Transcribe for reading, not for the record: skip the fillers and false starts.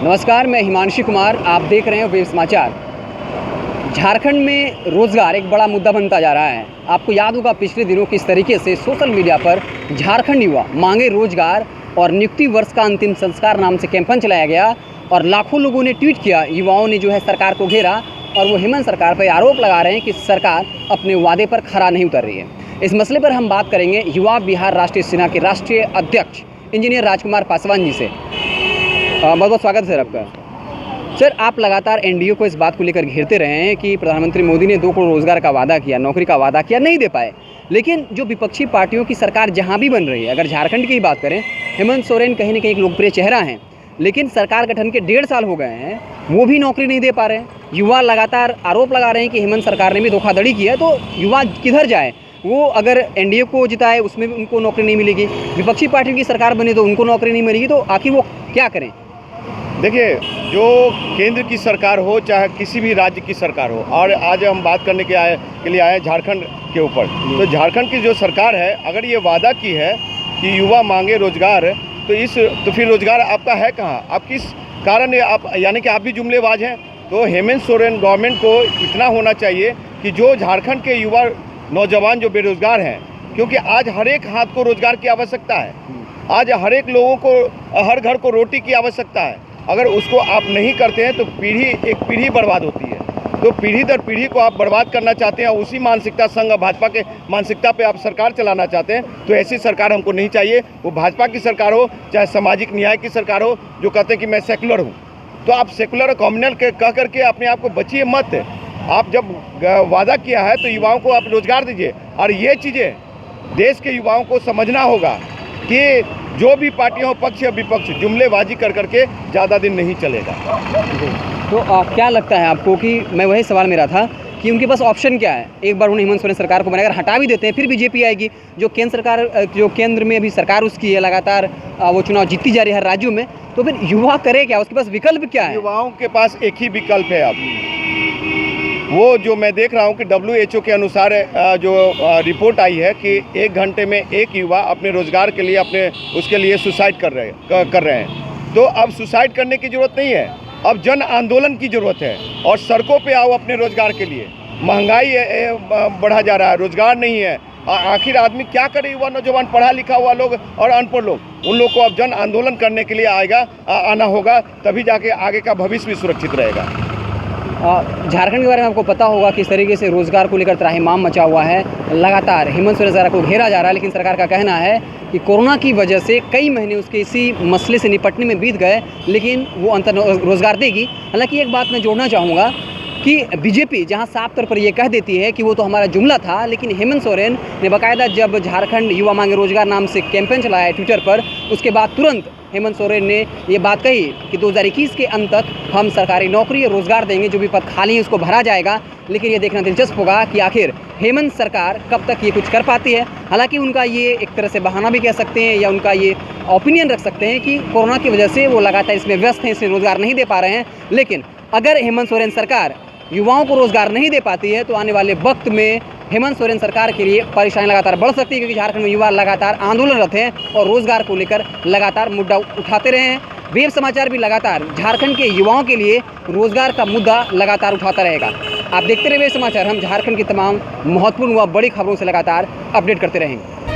नमस्कार, मैं हिमांशु कुमार। आप देख रहे हैं वेब समाचार। झारखंड में रोज़गार एक बड़ा मुद्दा बनता जा रहा है। आपको याद होगा पिछले दिनों किस तरीके से सोशल मीडिया पर झारखंड युवा मांगे रोजगार और नियुक्ति वर्ष का अंतिम संस्कार नाम से कैंपेन चलाया गया और लाखों लोगों ने ट्वीट किया। युवाओं ने जो है सरकार को घेरा और वो हेमंत सरकार पर आरोप लगा रहे हैं कि सरकार अपने वादे पर खरा नहीं उतर रही है। इस मसले पर हम बात करेंगे युवा बिहार राष्ट्रीय सेना के राष्ट्रीय अध्यक्ष इंजीनियर राजकुमार पासवान जी से। बहुत बहुत स्वागत है सर आपका। सर, आप लगातार एनडीए को इस बात को लेकर घेरते रहे हैं कि प्रधानमंत्री मोदी ने 2 करोड़ रोजगार का वादा किया, नौकरी का वादा किया, नहीं दे पाए। लेकिन जो विपक्षी पार्टियों की सरकार जहां भी बन रही है, अगर झारखंड की ही बात करें, हेमंत सोरेन कहीं ना कहीं एक लोकप्रिय चेहरा हैं, लेकिन सरकार गठन के 1.5 साल हो गए हैं, वो भी नौकरी नहीं दे पा रहे हैं। युवा लगातार आरोप लगा रहे हैं कि हेमंत सरकार ने भी धोखाधड़ी की है, तो युवा किधर जाए? वो अगर एनडीए को जिताए उसमें भी उनको नौकरी नहीं मिलेगी, विपक्षी पार्टी की सरकार बने तो उनको नौकरी नहीं मिलेगी, तो आखिर वो क्या करें? देखिए, जो केंद्र की सरकार हो चाहे किसी भी राज्य की सरकार हो, और आज हम बात करने के लिए आए झारखंड के ऊपर, तो झारखंड की जो सरकार है, अगर ये वादा की है कि युवा मांगे रोजगार, तो फिर रोजगार आपका है कहाँ? आप किस कारण आप यानी कि आप भी जुमलेबाज हैं? तो हेमंत सोरेन गवर्नमेंट को इतना होना चाहिए कि जो झारखंड के युवा नौजवान जो बेरोजगार हैं, क्योंकि आज हर एक हाथ को रोजगार की आवश्यकता है, आज हर एक लोगों को हर घर को रोटी की आवश्यकता है। अगर उसको आप नहीं करते हैं तो एक पीढ़ी बर्बाद होती है। तो पीढ़ी दर पीढ़ी को आप बर्बाद करना चाहते हैं, उसी मानसिकता संघ भाजपा के मानसिकता पे आप सरकार चलाना चाहते हैं, तो ऐसी सरकार हमको नहीं चाहिए। वो भाजपा की सरकार हो चाहे सामाजिक न्याय की सरकार हो, जो कहते हैं कि मैं सेकुलर हूँ, तो आप सेकुलर और कम्युनल कह करके अपने आप को बचिए मत। आप जब वादा किया है तो युवाओं को आप रोजगार दीजिए। और ये चीज़ें देश के युवाओं को समझना होगा कि जो भी पार्टियां हो, पक्ष या विपक्ष, जुमलेबाजी कर करके ज़्यादा दिन नहीं चलेगा। तो क्या लगता है आपको कि मैं वही सवाल मेरा था कि उनके पास ऑप्शन क्या है? एक बार उन्हें हेमंत सोरेन सरकार को बनाकर हटा भी देते हैं, फिर बीजेपी आएगी, जो केंद्र में अभी सरकार उसकी है, लगातार वो चुनाव जीतती जा रही है हर राज्यों में, तो फिर युवा करे क्या? उसके पास विकल्प क्या है? युवाओं के पास एक ही विकल्प है। अब वो जो मैं देख रहा हूँ कि WHO के अनुसार जो रिपोर्ट आई है कि 1 घंटे में एक युवा अपने रोजगार के लिए उसके लिए सुसाइड कर रहे हैं। तो अब सुसाइड करने की ज़रूरत नहीं है, अब जन आंदोलन की ज़रूरत है और सड़कों पे आओ अपने रोजगार के लिए। महंगाई बढ़ा जा रहा है, रोजगार नहीं है, आखिर आदमी क्या करे? युवा नौजवान, पढ़ा लिखा हुआ लोग और अनपढ़ लोग, उन लोग को अब जन आंदोलन करने के लिए आना होगा, तभी जाके आगे का भविष्य भी सुरक्षित रहेगा। झारखंड के बारे में आपको पता होगा किस तरीके से रोजगार को लेकर त्राहिमाम मचा हुआ है। लगातार हेमंत सोरेन सरकार को घेरा जा रहा है, लेकिन सरकार का कहना है कि कोरोना की वजह से कई महीने उसके इसी मसले से निपटने में बीत गए, लेकिन वो अंतर रोजगार देगी। हालांकि एक बात मैं जोड़ना चाहूँगा कि बीजेपी जहां साफ तौर पर यह कह देती है कि वो तो हमारा जुमला था, लेकिन हेमंत सोरेन ने बाकायदा जब झारखंड युवा मांगे रोजगार नाम से कैंपेन चलाया है ट्विटर पर, उसके बाद तुरंत हेमंत सोरेन ने ये बात कही कि 2021 के अंत तक हम सरकारी नौकरी और रोजगार देंगे, जो भी पद खाली है उसको भरा जाएगा। लेकिन ये देखना दिलचस्प होगा कि आखिर हेमंत सरकार कब तक ये कुछ कर पाती है। हालांकि उनका ये एक तरह से बहाना भी कह सकते हैं या उनका ये ओपिनियन रख सकते हैं कि कोरोना की वजह से वो लगातार इसमें व्यस्त हैं, इसलिए रोजगार नहीं दे पा रहे हैं। लेकिन अगर हेमंत सोरेन सरकार युवाओं को रोजगार नहीं दे पाती है तो आने वाले वक्त में हेमंत सोरेन सरकार के लिए परेशानी लगातार बढ़ सकती है, क्योंकि झारखंड में युवा लगातार आंदोलनरत हैं और रोजगार को लेकर लगातार मुद्दा उठाते रहे हैं। वेब समाचार भी लगातार झारखंड के युवाओं के लिए रोजगार का मुद्दा लगातार उठाता रहेगा। आप देखते रहिए वेब समाचार, हम झारखंड की तमाम महत्वपूर्ण व बड़ी खबरों से लगातार अपडेट करते रहेंगे।